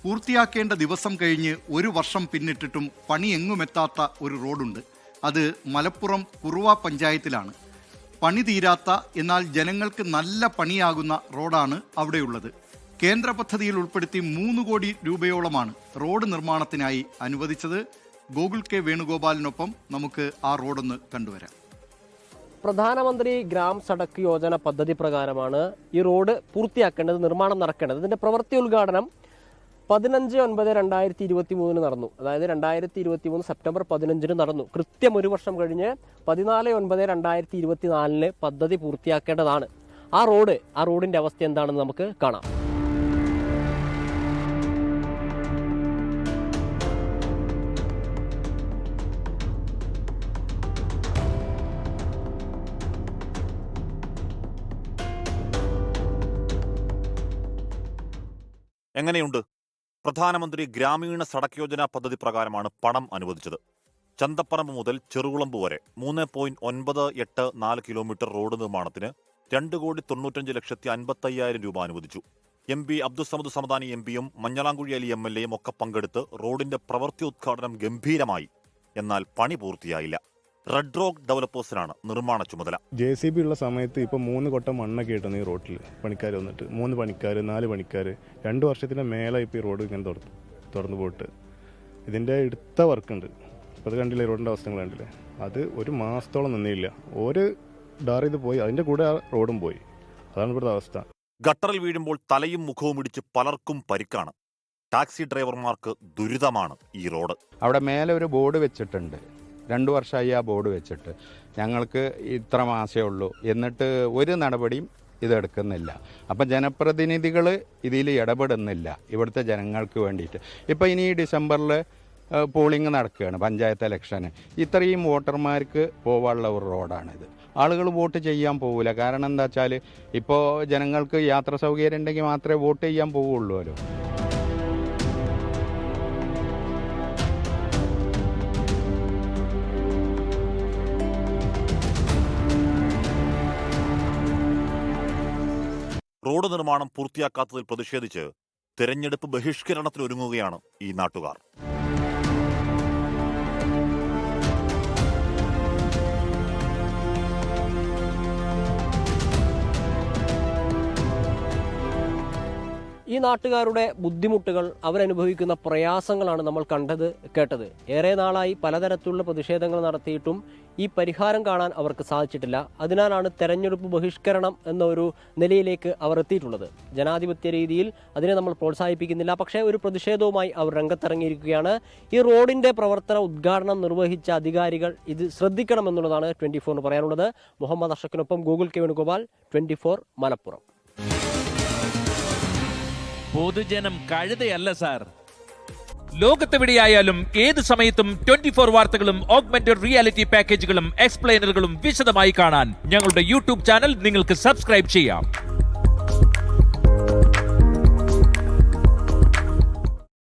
പൂർത്തിയാക്കേണ്ട ദിവസം കഴിഞ്ഞ് 1 വർഷം പിന്നിട്ടിട്ടും പണി എങ്ങുമെത്താത്ത ഒരു റോഡുണ്ട്. അത് മലപ്പുറം കുറുവ പഞ്ചായത്തിലാണ്. പണി തീരാത്ത എന്നാൽ ജനങ്ങൾക്ക് നല്ല പണിയാകുന്ന റോഡാണ് അവിടെയുള്ളത്. കേന്ദ്ര പദ്ധതിയിൽ ഉൾപ്പെടുത്തി 3 കോടി രൂപയോളമാണ് റോഡ് നിർമ്മാണത്തിനായി അനുവദിച്ചത്. ഗോകുൽ കെ വേണുഗോപാലിനൊപ്പം നമുക്ക് ആ റോഡൊന്ന് കണ്ടുവരാം. പ്രധാനമന്ത്രി ഗ്രാം സഡക് യോജന പദ്ധതി പ്രകാരമാണ് ഈ റോഡ് പൂർത്തിയാക്കേണ്ടത്, നിർമ്മാണം നടക്കേണ്ടത്. ഇതിന്റെ പ്രവൃത്തി ഉദ്ഘാടനം 15/9/2023 നടന്നു. അതായത് 2023 സെപ്റ്റംബർ 15 നടന്നു. കൃത്യം 1 വർഷം കഴിഞ്ഞ് 14/9/2024 പദ്ധതി പൂർത്തിയാക്കേണ്ടതാണ്. ആ റോഡിന്റെ അവസ്ഥ എന്താണെന്ന് നമുക്ക് കാണാം. എങ്ങനെയുണ്ട്? പ്രധാനമന്ത്രി ഗ്രാമീണ സഡക് യോജന പദ്ധതി പ്രകാരമാണ് പണം അനുവദിച്ചത്. ചന്തപ്പറമ്പ് മുതൽ ചെറുകുളമ്പ് വരെ 3.984 കിലോമീറ്റർ റോഡ് നിർമ്മാണത്തിന് 2,95,50,000 രൂപ അനുവദിച്ചു. MP അബ്ദുസമദ് സമദാനി MPയും മഞ്ഞളാംകുഴി അലി MLAയും ഒക്കെ പങ്കെടുത്ത് റോഡിന്റെ പ്രവൃത്തി ഉദ്ഘാടനം ഗംഭീരമായി. എന്നാൽ പണി പൂർത്തിയായില്ല. റെഡ് റോക്ക് ഡെവലപ്പേഴ്സിനാണ് നിർമ്മാണ ചുമതല. JCB ഉള്ള സമയത്ത് ഇപ്പോൾ 3 കൊട്ട മണ്ണൊക്കെ ഇട്ടുന്നു ഈ റോഡിൽ. പണിക്കാർ വന്നിട്ട് 3 പണിക്കാർ 4 പണിക്കാർ 2 വർഷത്തിന് മേലെ ഇപ്പോൾ ഈ റോഡ് ഇങ്ങനെ തുറന്നു പോയിട്ട് ഇതിൻ്റെ എടുത്ത വർക്കുണ്ട്. ഇപ്പോൾ അത് കണ്ടില്ലേ, റോഡിൻ്റെ അവസ്ഥകൾ കണ്ടില്ലേ? അത് 1 മാസത്തോളം നിന്നില്ല. ഒരു ഡാർ ഇത് പോയി, അതിൻ്റെ കൂടെ ആ റോഡും പോയി. അതാണ് ഇവിടുത്തെ അവസ്ഥ. ഗട്ടറിൽ വീഴുമ്പോൾ തലയും മുഖവും ഇടിച്ച് പലർക്കും പരിക്കാണ്. ടാക്സി ഡ്രൈവർമാർക്ക് ദുരിതമാണ് ഈ റോഡ്. അവിടെ മേലെ ഒരു ബോർഡ് വെച്ചിട്ടുണ്ട്. 2 വർഷമായി ആ ബോർഡ് വെച്ചിട്ട് ഞങ്ങൾക്ക് ഇത്ര മാസമേ ഉള്ളൂ, എന്നിട്ട് ഒരു നടപടിയും ഇതെടുക്കുന്നില്ല. അപ്പം ജനപ്രതിനിധികൾ ഇതിൽ ഇടപെടുന്നില്ല ഇവിടുത്തെ ജനങ്ങൾക്ക് വേണ്ടിയിട്ട്. ഇപ്പം ഇനി ഡിസംബറിൽ പോളിംഗ് നടക്കുകയാണ്, പഞ്ചായത്ത് ഇലക്ഷന്. ഇത്രയും വോട്ടർമാർക്ക് പോകാനുള്ള ഒരു റോഡാണിത്. ആളുകൾ വോട്ട് ചെയ്യാൻ പോകില്ല. കാരണം എന്താ വെച്ചാൽ ഇപ്പോൾ ജനങ്ങൾക്ക് യാത്ര സൗകര്യം ഉണ്ടെങ്കിൽ മാത്രമേ വോട്ട് ചെയ്യാൻ പോവുള്ളൂല്ലോ. റോഡ് നിർമ്മാണം പൂർത്തിയാക്കാത്തതിൽ പ്രതിഷേധിച്ച് തെരഞ്ഞെടുപ്പ് ബഹിഷ്കരണത്തിനൊരുങ്ങുകയാണ് ഈ നാട്ടുകാർ. ഈ നാട്ടുകാരുടെ ബുദ്ധിമുട്ടുകൾ, അവരനുഭവിക്കുന്ന പ്രയാസങ്ങളാണ് നമ്മൾ കണ്ടത്, കേട്ടത്. ഏറെ നാളായി പലതരത്തിലുള്ള പ്രതിഷേധങ്ങൾ നടത്തിയിട്ടും ഈ പരിഹാരം കാണാൻ അവർക്ക് സാധിച്ചിട്ടില്ല. അതിനാലാണ് തെരഞ്ഞെടുപ്പ് ബഹിഷ്കരണം എന്ന ഒരു നിലയിലേക്ക് അവർ എത്തിയിട്ടുള്ളത്. ജനാധിപത്യ രീതിയിൽ അതിനെ നമ്മൾ പ്രോത്സാഹിപ്പിക്കുന്നില്ല. പക്ഷേ ഒരു പ്രതിഷേധവുമായി അവർ രംഗത്തിറങ്ങിയിരിക്കുകയാണ്. ഈ റോഡിന്റെ പ്രവർത്തന ഉദ്ഘാടനം നിർവഹിച്ച അധികാരികൾ ഇത് ശ്രദ്ധിക്കണമെന്നുള്ളതാണ് 24 പറയാനുള്ളത്. മുഹമ്മദ് അഷക്കിനൊപ്പം ഗോകുൽ കെ വേണുഗോപാൽ, 24 മലപ്പുറം. പൊതുജനം കഴുതയല്ല സാർ. ലോകത്തെവിടെയായാലും ഏത് സമയത്തും 24 വാർത്തകളും ഓഗ്മെന്റഡ് റിയാലിറ്റി പാക്കേജുകളും എക്സ്പ്ലെയിനറുകളും വിശദമായി കാണാൻ ഞങ്ങളുടെ യൂട്യൂബ് ചാനൽ നിങ്ങൾക്ക് സബ്സ്ക്രൈബ് ചെയ്യാം.